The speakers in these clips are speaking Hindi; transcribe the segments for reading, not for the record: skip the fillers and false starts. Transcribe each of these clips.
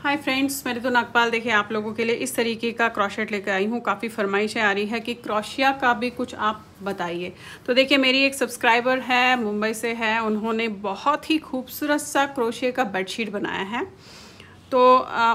हाय फ्रेंड्स, मैं रितु नागपाल देखिए आप लोगों के लिए इस तरीके का क्रॉशेट लेकर आई हूँ। काफ़ी फरमाइशें आ रही है कि क्रोशिया का भी कुछ आप बताइए। तो देखिए मेरी एक सब्सक्राइबर है, मुंबई से है, उन्होंने बहुत ही खूबसूरत सा क्रोशिया का बेडशीट बनाया है। तो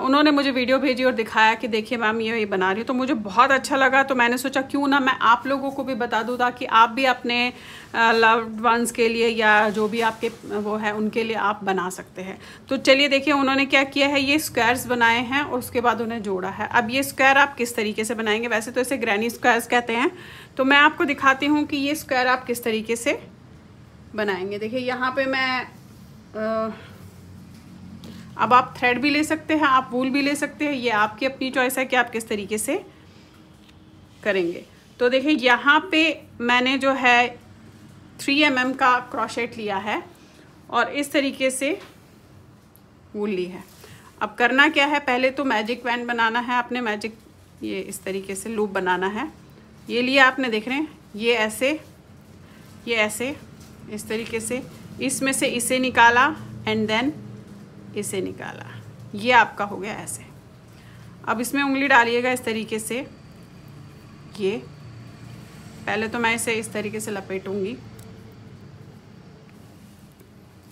उन्होंने मुझे वीडियो भेजी और दिखाया कि देखिए मैम ये बना रही हूँ। तो मुझे बहुत अच्छा लगा, तो मैंने सोचा क्यों ना मैं आप लोगों को भी बता दूँ ताकि आप भी अपने लव्ड वंस के लिए या जो भी आपके वो है उनके लिए आप बना सकते हैं। तो चलिए देखिए उन्होंने क्या किया है, ये स्क्वायर्स बनाए हैं और उसके बाद उन्हें जोड़ा है। अब ये स्क्वायर आप किस तरीके से बनाएंगे, वैसे तो इसे ग्रैनी स्क्वायर्स कहते हैं, तो मैं आपको दिखाती हूँ कि ये स्क्वायर आप किस तरीके से बनाएंगे। देखिए यहाँ पे मैं अब आप थ्रेड भी ले सकते हैं, आप वूल भी ले सकते हैं, ये आपकी अपनी चॉइस है कि आप किस तरीके से करेंगे। तो देखिए यहाँ पे मैंने जो है 3 mm का क्रोशेट लिया है और इस तरीके से वूल ली है। अब करना क्या है, पहले तो मैजिक बैंड बनाना है आपने, मैजिक ये इस तरीके से लूप बनाना है। ये लिया आपने, देख रहे हैं ये ऐसे, ये ऐसे इस तरीके से, इसमें से इसे निकाला एंड देन इसे निकाला, ये आपका हो गया ऐसे। अब इसमें उंगली डालिएगा इस तरीके से, ये पहले तो मैं इसे इस तरीके से लपेटूंगी।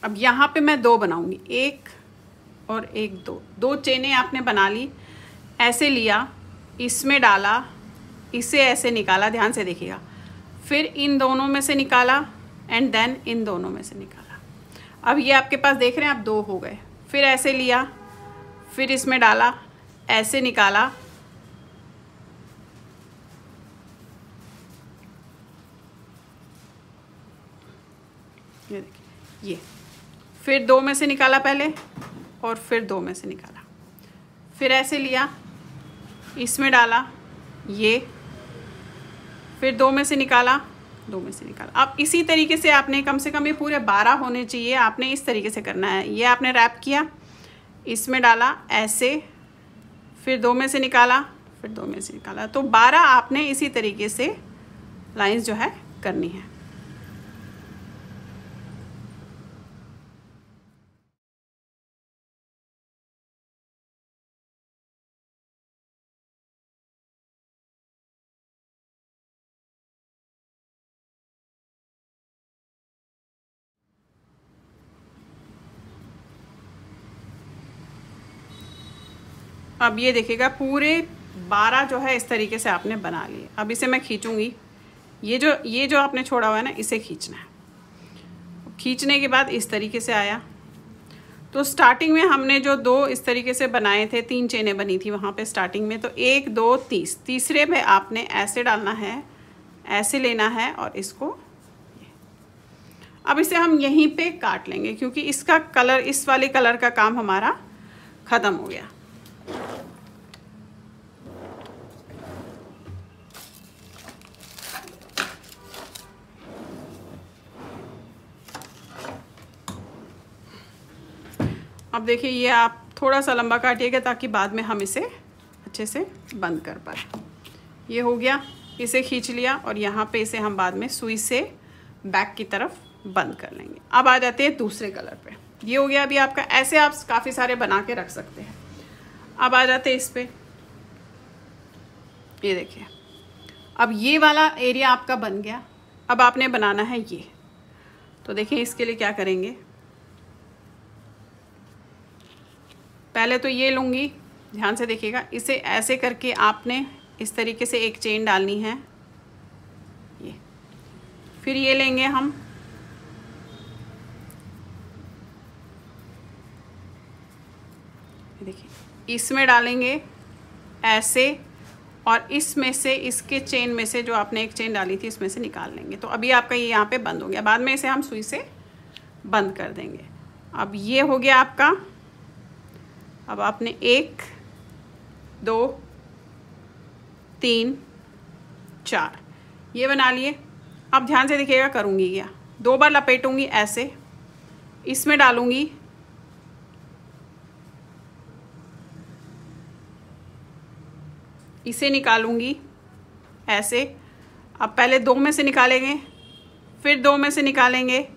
अब यहाँ पे मैं 2 बनाऊंगी, 1 और 1 2 चेनें आपने बना ली, ऐसे लिया, इसमें डाला, इसे ऐसे निकाला, ध्यान से देखिएगा, फिर इन दोनों में से निकाला एंड देन इन दोनों में से निकाला। अब ये आपके पास देख रहे हैं आप 2 हो गए। फिर ऐसे लिया, फिर इसमें डाला, ऐसे निकाला, ये देखिए, ये फिर 2 में से निकाला पहले और फिर 2 में से निकाला, फिर ऐसे लिया, इसमें डाला, ये फिर 2 में से निकाला, 2 में से निकाला। अब इसी तरीके से आपने कम से कम ये पूरे 12 होने चाहिए, आपने इस तरीके से करना है। ये आपने रैप किया, इसमें डाला ऐसे, फिर 2 में से निकाला, फिर 2 में से निकाला, तो 12 आपने इसी तरीके से लाइंस जो है करनी है। अब ये देखिएगा पूरे 12 जो है इस तरीके से आपने बना लिए। अब इसे मैं खींचूंगी, ये जो आपने छोड़ा हुआ है ना, इसे खींचना है। खींचने के बाद इस तरीके से आया। तो स्टार्टिंग में हमने जो 2 इस तरीके से बनाए थे, 3 चेनें बनी थी वहाँ पे स्टार्टिंग में, तो 1 2 तीसरे में आपने ऐसे डालना है, ऐसे लेना है और इसको, अब इसे हम यहीं पे काट लेंगे क्योंकि इसका कलर, इस वाले कलर का काम हमारा ख़त्म हो गया। अब देखिए ये आप थोड़ा सा लंबा काटिएगा ताकि बाद में हम इसे अच्छे से बंद कर पाए। ये हो गया, इसे खींच लिया और यहाँ पे इसे हम बाद में सुई से बैक की तरफ बंद कर लेंगे। अब आ जाते हैं दूसरे कलर पे। ये हो गया अभी आपका, ऐसे आप काफ़ी सारे बना के रख सकते हैं। अब आ जाते हैं इस पे, ये देखिए अब ये वाला एरिया आपका बन गया। अब आपने बनाना है ये, तो देखिए इसके लिए क्या करेंगे, पहले तो ये लूँगी, ध्यान से देखिएगा, इसे ऐसे करके आपने इस तरीके से एक चेन डालनी है, ये, फिर ये लेंगे हम, देखिए इसमें डालेंगे ऐसे, और इसमें से, इसके चेन में से जो आपने एक चेन डाली थी इसमें से निकाल लेंगे। तो अभी आपका ये यहाँ पे बंद हो गया, बाद में इसे हम सुई से बंद कर देंगे। अब ये हो गया आपका। अब आपने 1 2 3 4 ये बना लिए। अब ध्यान से देखिएगा, करूँगी क्या, 2 बार लपेटूंगी ऐसे, इसमें डालूंगी, इसे निकालूंगी ऐसे। अब पहले 2 में से निकालेंगे, फिर 2 में से निकालेंगे,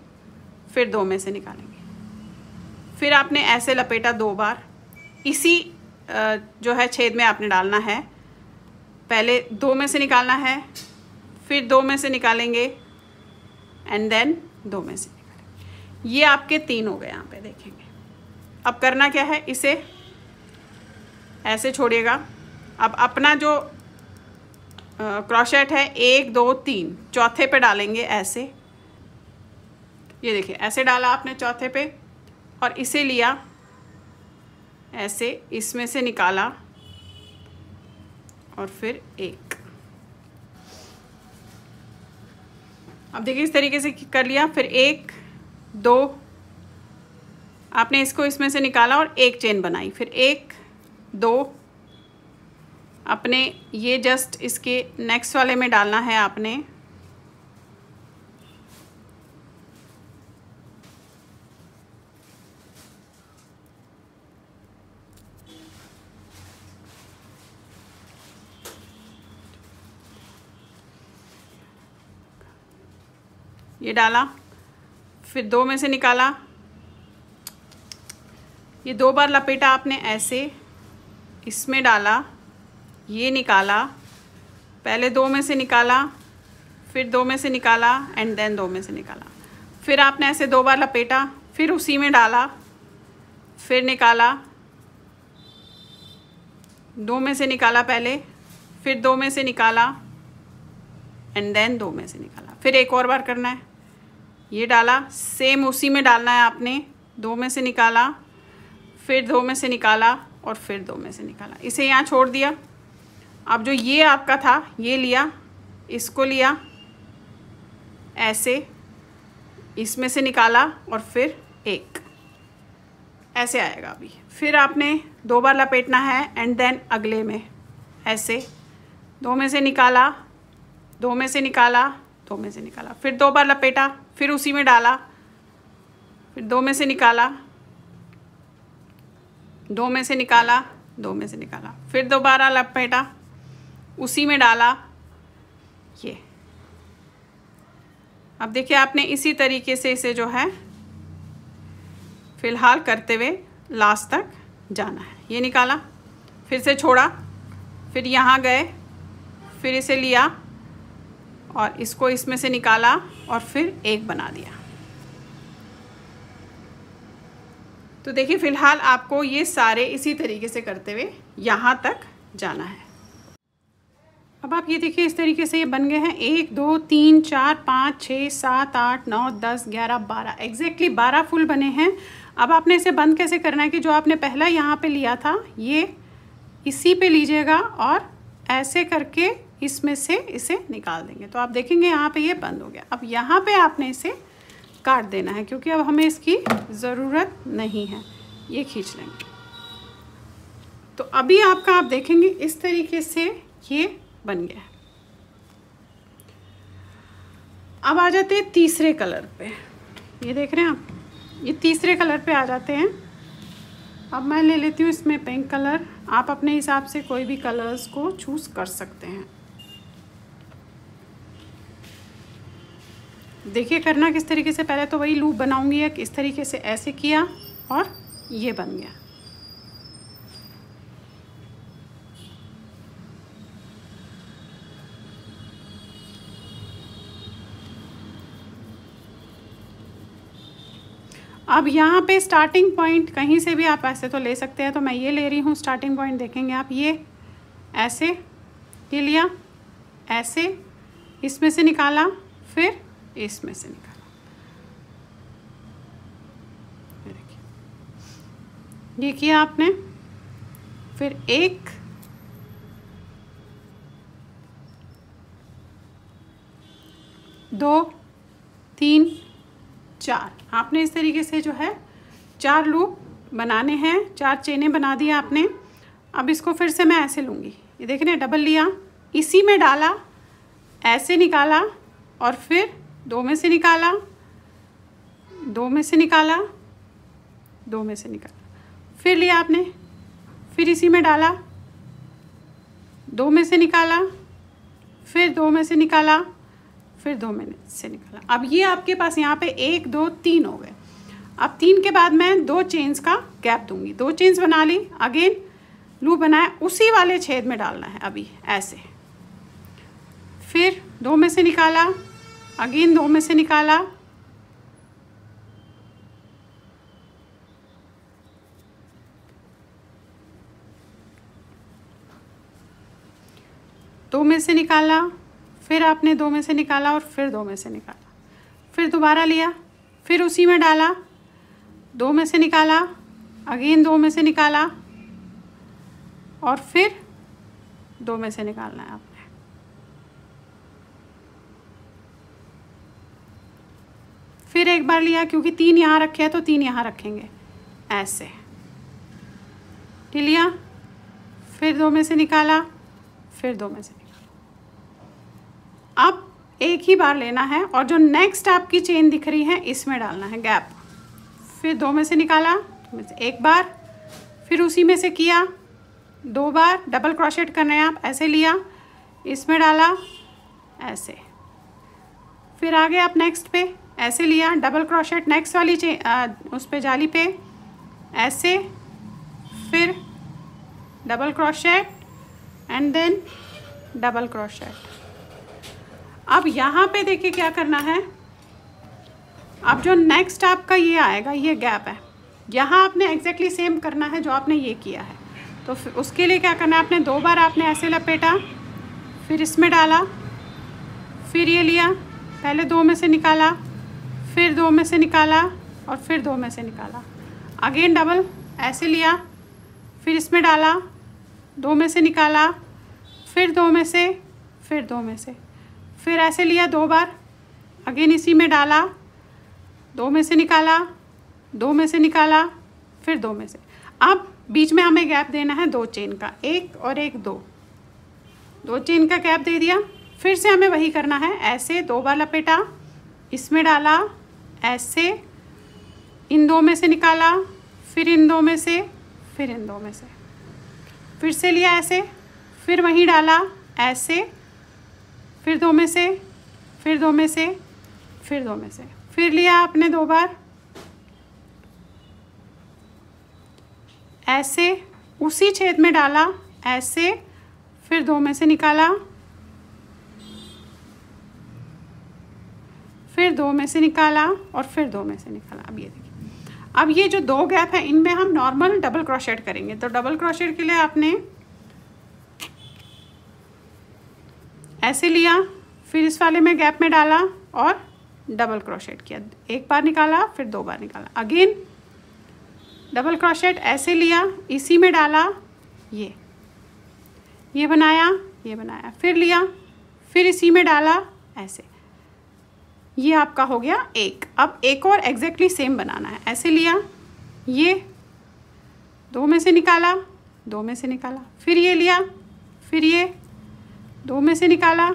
फिर 2 में से निकालेंगे, फिर आपने ऐसे लपेटा 2 बार, इसी जो है छेद में आपने डालना है। पहले 2 में से निकालना है, फिर 2 में से निकालेंगे एंड देन 2 में से निकालेंगे। ये आपके 3 हो गए यहाँ पे देखेंगे। अब करना क्या है, इसे ऐसे छोड़िएगा। अब अपना जो क्रोशेट है 1 2 3 चौथे पे डालेंगे ऐसे। ये देखिए ऐसे डाला आपने चौथे पे और इसे लिया ऐसे, इसमें से निकाला और फिर 1। अब देखिए इस तरीके से कर लिया। फिर 1 2 आपने इसको इसमें से निकाला और 1 चेन बनाई। फिर 1 2 अपने ये जस्ट इसके नेक्स्ट वाले में डालना है आपने। ये डाला, फिर 2 में से निकाला। ये 2 बार लपेटा आपने ऐसे, इसमें डाला, ये निकाला, पहले 2 में से निकाला, फिर 2 में से निकाला एंड देन 2 में से निकाला। फिर आपने ऐसे 2 बार लपेटा, फिर उसी में डाला, फिर निकाला, 2 में से निकाला पहले, फिर 2 में से निकाला एंड देन 2 में से निकाला। फिर एक और बार करना है। ये डाला, सेम उसी में डालना है आपने, 2 में से निकाला, फिर 2 में से निकाला और फिर 2 में से निकाला। इसे यहाँ छोड़ दिया। अब जो ये आपका था ये लिया, इसको लिया ऐसे, इसमें से निकाला और फिर 1 ऐसे आएगा। अभी फिर आपने 2 बार लपेटना है एंड देन अगले में ऐसे, 2 में से निकाला, 2 में से निकाला, 2 में से निकाला, फिर 2 बार लपेटा, फिर उसी में डाला, फिर 2 में से निकाला, 2 में से निकाला, 2 में से निकाला, फिर दोबारा लपेटा, उसी में डाला। ये अब देखिए आपने इसी तरीके से इसे जो है फिलहाल करते हुए लास्ट तक जाना है। ये निकाला, फिर से छोड़ा, फिर यहाँ गए, फिर इसे लिया और इसको इसमें से निकाला और फिर 1 बना दिया। तो देखिए फ़िलहाल आपको ये सारे इसी तरीके से करते हुए यहाँ तक जाना है। अब आप ये देखिए इस तरीके से ये बन गए हैं। 1 2 3 4 5 6 7 8 9 10 11 12 एग्जैक्टली 12 फुल बने हैं। अब आपने इसे बंद कैसे करना है कि जो आपने पहला यहाँ पे लिया था ये इसी पे लीजिएगा और ऐसे करके इसमें से इसे निकाल देंगे। तो आप देखेंगे यहाँ पे ये बंद हो गया। अब यहाँ पे आपने इसे काट देना है क्योंकि अब हमें इसकी ज़रूरत नहीं है। ये खींच लेंगे। तो अभी आपका आप देखेंगे इस तरीके से ये बन गया। अब आ जाते हैं तीसरे कलर पे। ये देख रहे हैं आप, ये तीसरे कलर पे आ जाते हैं। अब मैं ले लेती हूँ इसमें पिंक कलर। आप अपने हिसाब से कोई भी कलर्स को चूज़ कर सकते हैं। देखिए करना किस तरीके से, पहले तो वही लूप बनाऊंगी एक इस तरीके से, ऐसे किया और ये बन गया। अब यहाँ पे स्टार्टिंग पॉइंट कहीं से भी आप ऐसे तो ले सकते हैं, तो मैं ये ले रही हूँ स्टार्टिंग पॉइंट। देखेंगे आप ये ऐसे, ये लिया ऐसे, इसमें से निकाला, फिर इसमें से निकाला। ये किया आपने, फिर 1 2 3 4 आपने इस तरीके से जो है 4 लूप बनाने हैं। 4 चेनें बना दी आपने। अब इसको फिर से मैं ऐसे लूँगी। ये देख रहे हैं, डबल लिया, इसी में डाला, ऐसे निकाला और फिर 2 में से निकाला, 2 में से निकाला, 2 में से निकाला, फिर लिया आपने, फिर इसी में डाला, 2 में से निकाला, फिर 2 में से निकाला, फिर 2 में से निकाला। अब ये आपके पास यहाँ पे 1 2 3 हो गए। अब 3 के बाद मैं 2 चेन्स का गैप दूंगी। 2 चेन्स बना ली, अगेन लूप बनाया, उसी वाले छेद में डालना है अभी ऐसे, फिर 2 में से निकाला, अगेन 2 में से निकाला, दो में से निकाला, फिर आपने 2 में से निकाला और फिर 2 में से निकाला, फिर दोबारा लिया, फिर उसी में डाला, 2 में से निकाला, अगेन 2 में से निकाला और फिर 2 में से निकालना है आपने। फिर एक बार लिया, क्योंकि 3 यहाँ रखे हैं तो 3 यहाँ रखेंगे ऐसे, लिया, फिर 2 में से निकाला, फिर 2 में से निकाला। अब एक ही बार लेना है और जो नेक्स्ट आपकी चेन दिख रही है इसमें डालना है गैप, फिर 2 में से निकाला, 2 में से एक बार, फिर उसी में से किया 2 बार, डबल क्रोशेट करना है आप, ऐसे लिया, इसमें डाला ऐसे, फिर आगे आप नेक्स्ट पे ऐसे लिया, डबल क्रोशेट नेक्स्ट वाली उस पे जाली पे ऐसे, फिर double crochet and then double crochet. अब यहाँ पे देखिए क्या करना है, अब जो नेक्स्ट आपका ये आएगा, ये गैप है, यहाँ आपने एग्जैक्टली सेम करना है जो आपने ये किया है। तो फिर उसके लिए क्या करना है, आपने 2 बार आपने ऐसे लपेटा, फिर इसमें डाला, फिर ये लिया, पहले 2 में से निकाला, फिर 2 में से निकाला और फिर 2 में से निकाला, अगेन डबल ऐसे लिया, फिर इसमें डाला, 2 में से निकाला, फिर 2 में से, फिर 2 में से, फिर ऐसे लिया 2 बार, अगेन इसी में डाला, 2 में से निकाला, 2 में से निकाला, फिर 2 में से। अब बीच में हमें गैप देना है 2 चेन का, 1 और 1 2 चेन का गैप दे दिया। फिर से हमें वही करना है, ऐसे 2 बार लपेटा, इसमें डाला ऐसे, इन 2 में से निकाला, फिर इन 2 में से, फिर इन 2 में से, फिर से लिया ऐसे, फिर वहीं डाला ऐसे, फिर 2 में से, फिर 2 में से, फिर 2 में से, फिर लिया आपने 2 बार ऐसे, उसी छेद में डाला ऐसे, फिर 2 में से निकाला, फिर 2 में से निकाला और फिर 2 में से निकाला। अब ये देखिए, अब ये जो 2 गैप है इनमें हम नॉर्मल डबल क्रोशेट करेंगे। तो डबल क्रोशेट के लिए आपने ऐसे लिया, फिर इस वाले में गैप में डाला और डबल क्रोशेट किया, 1 बार निकाला, फिर 2 बार निकाला, अगेन डबल क्रोशेट ऐसे लिया, इसी में डाला, ये बनाया, ये बनाया, फिर लिया, फिर इसी में डाला ऐसे, ये आपका हो गया 1। अब एक और एग्जैक्टली सेम बनाना है, ऐसे लिया, ये 2 में से निकाला, 2 में से निकाला, फिर ये लिया, फिर ये 2 में से निकाला,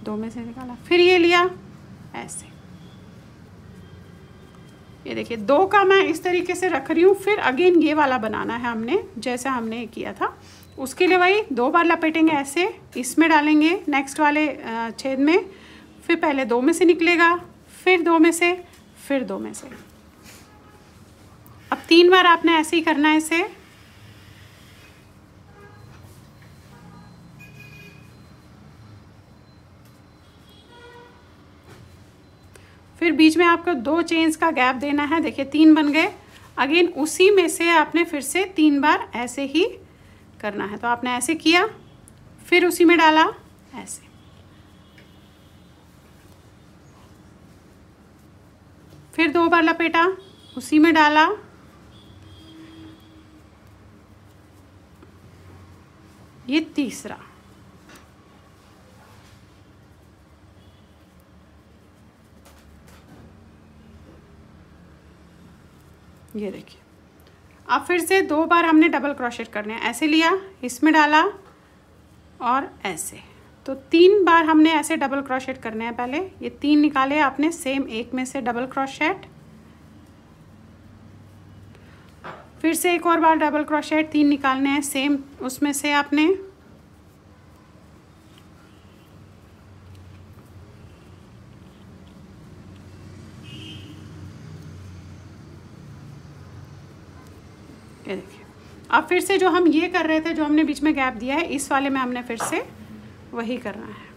2 में से निकाला, फिर ये लिया ऐसे। ये देखिए 2 का मैं इस तरीके से रख रही हूँ। फिर अगेन ये वाला बनाना है हमने, जैसा हमने किया था। उसके लिए वही 2 बार लपेटेंगे ऐसे, इसमें डालेंगे नेक्स्ट वाले छेद में, फिर पहले 2 में से निकलेगा, फिर 2 में से, फिर 2 में से। अब 3 बार आपने ऐसे ही करना है इसे। फिर बीच में आपको 2 चेन्स का गैप देना है। देखिए 3 बन गए। अगेन उसी में से आपने फिर से 3 बार ऐसे ही करना है। तो आपने ऐसे किया, फिर उसी में डाला ऐसे, फिर 2 बार लपेटा, उसी में डाला, ये तीसरा, ये देखिए। अब फिर से 2 बार हमने डबल क्रोशेट करने हैं। ऐसे लिया, इसमें डाला और ऐसे। तो 3 बार हमने ऐसे डबल क्रोशेट करने हैं। पहले ये 3 निकाले आपने सेम एक में से डबल क्रोशेट, फिर से एक और बार डबल क्रोशेट, 3 निकालने हैं सेम उसमें से आपने, अब फिर से जो हम ये कर रहे थे, जो हमने बीच में गैप दिया है, इस वाले में हमने फिर से वही करना है।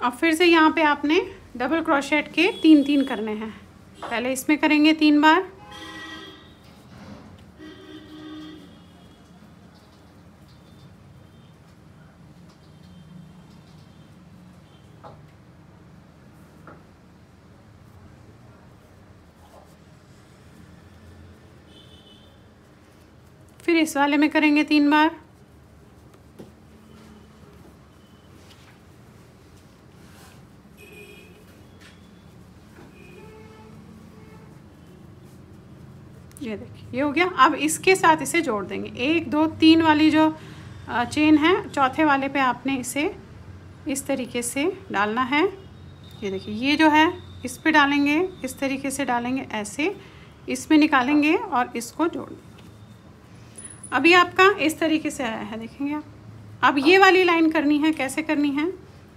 अब फिर से यहाँ पे आपने डबल क्रोशेट के 3 करने हैं। पहले इसमें करेंगे 3 बार, फिर इस वाले में करेंगे 3 बार, ये देखिए ये हो गया। अब इसके साथ इसे जोड़ देंगे। 1 2 3 वाली जो चेन है, चौथे वाले पे आपने इसे इस तरीके से डालना है। ये देखिए ये जो है इस पे डालेंगे, इस तरीके से डालेंगे, ऐसे इसमें निकालेंगे और इसको जोड़ देंगे। अभी आपका इस तरीके से आया है, देखेंगे आप। अब ये वाली लाइन करनी है, कैसे करनी है,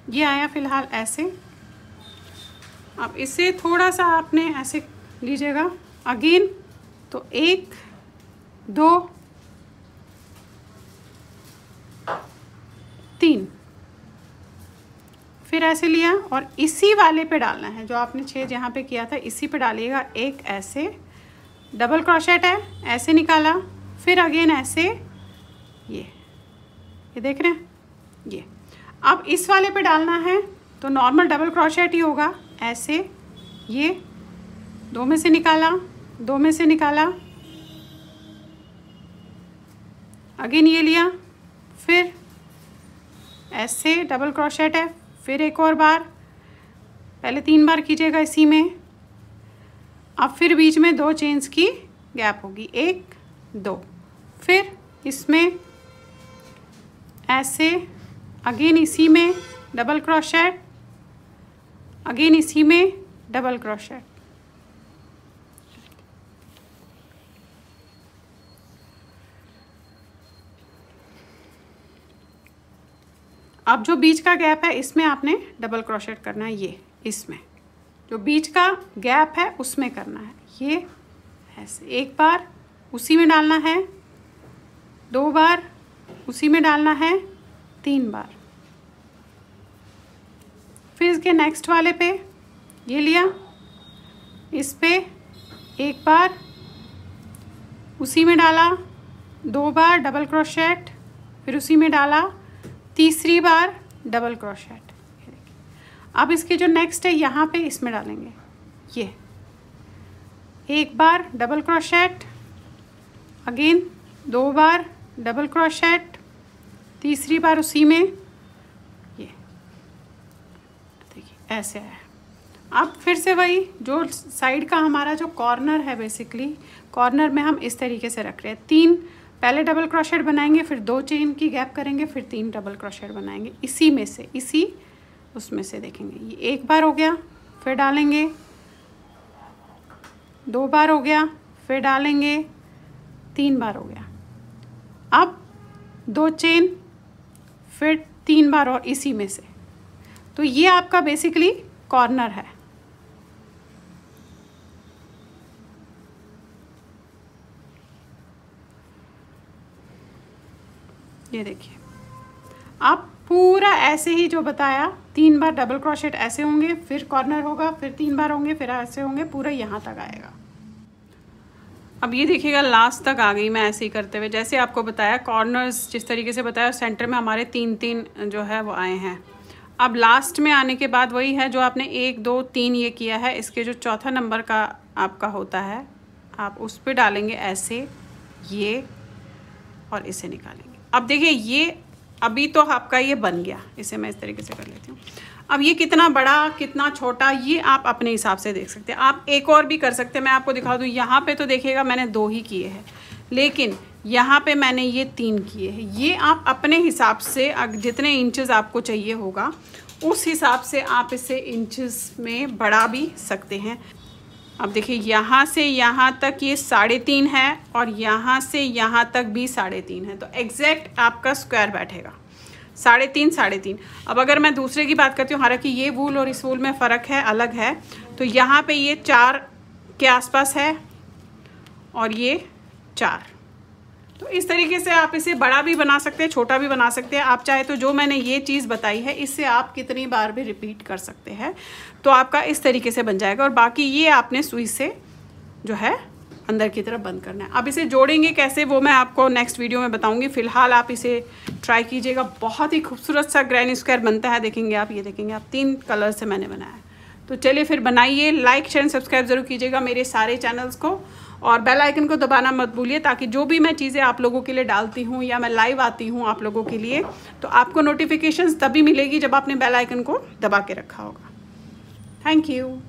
ये आया फ़िलहाल ऐसे। अब इसे थोड़ा सा आपने ऐसे लीजिएगा अगेन, तो 1 2 3, फिर ऐसे लिया और इसी वाले पे डालना है, जो आपने 6 जहाँ पे किया था इसी पे डालिएगा। एक ऐसे डबल क्रोशेट है, ऐसे निकाला, फिर अगेन ऐसे, ये देख रहे हैं ये। अब इस वाले पे डालना है तो नॉर्मल डबल क्रोशेट ही होगा, ऐसे ये 2 में से निकाला, 2 में से निकाला, अगेन ये लिया, फिर ऐसे डबल क्रोशेट है, फिर एक और बार, पहले 3 बार कीजिएगा इसी में। अब फिर बीच में 2 चेन्स की गैप होगी, 1 2, फिर इसमें ऐसे, अगेन इसी में डबल क्रोशेट, अगेन इसी में डबल क्रोशेट। अब जो बीच का गैप है इसमें आपने डबल क्रोशेट करना है, ये इसमें जो बीच का गैप है उसमें करना है, ये ऐसे 1 बार उसी में डालना है, 2 बार उसी में डालना है, 3 बार, फिर इसके नेक्स्ट वाले पे ये लिया, इस पे 1 बार उसी में डाला, 2 बार डबल क्रोशेट, फिर उसी में डाला, तीसरी बार डबल क्रोशेट। अब इसके जो नेक्स्ट है यहाँ पे इसमें डालेंगे, ये 1 बार डबल क्रोशेट, अगेन 2 बार डबल क्रोशेट, तीसरी बार उसी में, ये देखिए ऐसे है। अब फिर से वही जो साइड का हमारा जो कॉर्नर है, बेसिकली कॉर्नर में हम इस तरीके से रख रहे हैं। 3 पहले डबल क्रोशेट बनाएंगे, फिर 2 चेन की गैप करेंगे, फिर 3 डबल क्रोशेट बनाएंगे इसी में से, इसी उसमें से। देखेंगे ये 1 बार हो गया, फिर डालेंगे, 2 बार हो गया, फिर डालेंगे, 3 बार हो गया। अब 2 चेन, फिर 3 बार और इसी में से। तो ये आपका बेसिकली कॉर्नर है। ये देखिए आप पूरा ऐसे ही जो बताया, 3 बार डबल क्रोशेट ऐसे होंगे, फिर कॉर्नर होगा, फिर 3 बार होंगे, फिर ऐसे होंगे, पूरा यहाँ तक आएगा। अब ये देखिएगा लास्ट तक आ गई मैं ऐसे ही करते हुए, जैसे आपको बताया कॉर्नर्स जिस तरीके से बताया, सेंटर में हमारे 3 जो है वो आए हैं। अब लास्ट में आने के बाद वही है जो आपने 1 2 3 ये किया है, इसके जो चौथा नंबर का आपका होता है, आप उस पर डालेंगे ऐसे, ये और इसे निकालेंगे। अब देखिए ये अभी तो आपका ये बन गया, इसे मैं इस तरीके से कर लेती हूँ। अब ये कितना बड़ा कितना छोटा ये आप अपने हिसाब से देख सकते हैं। आप एक और भी कर सकते हैं, मैं आपको दिखा दूँ। यहाँ पे तो देखिएगा मैंने 2 ही किए हैं, लेकिन यहाँ पे मैंने ये 3 किए हैं। ये आप अपने हिसाब से जितने इंचेस आपको चाहिए होगा उस हिसाब से आप इसे इंचेस में बढ़ा भी सकते हैं। अब देखिए यहाँ से यहाँ तक ये 3.5 है और यहाँ से यहाँ तक भी 3.5 है, तो एग्जैक्ट आपका स्क्वायर बैठेगा 3.5। अब अगर मैं दूसरे की बात करती हूँ, हालांकि ये वूल और इस वूल में फ़र्क है, अलग है, तो यहाँ पे ये 4 के आसपास है और ये 4। तो इस तरीके से आप इसे बड़ा भी बना सकते हैं, छोटा भी बना सकते हैं। आप चाहे तो जो मैंने ये चीज़ बताई है इससे आप कितनी बार भी रिपीट कर सकते हैं, तो आपका इस तरीके से बन जाएगा। और बाकी ये आपने सुई से जो है अंदर की तरफ बंद करना है। अब इसे जोड़ेंगे कैसे वो मैं आपको नेक्स्ट वीडियो में बताऊंगी। फ़िलहाल आप इसे ट्राई कीजिएगा, बहुत ही खूबसूरत सा ग्रैनी स्क्वायर बनता है। देखेंगे आप, ये देखेंगे आप 3 कलर से मैंने बनाया है। तो चलिए फिर बनाइए, लाइक शेयर सब्सक्राइब ज़रूर कीजिएगा मेरे सारे चैनल्स को, और बेल आइकन को दबाना मत भूलिए, ताकि जो भी मैं चीज़ें आप लोगों के लिए डालती हूँ या मैं लाइव आती हूँ आप लोगों के लिए, तो आपको नोटिफिकेशंस तभी मिलेगी जब आपने बेल आइकन को दबा के रखा होगा। Thank you.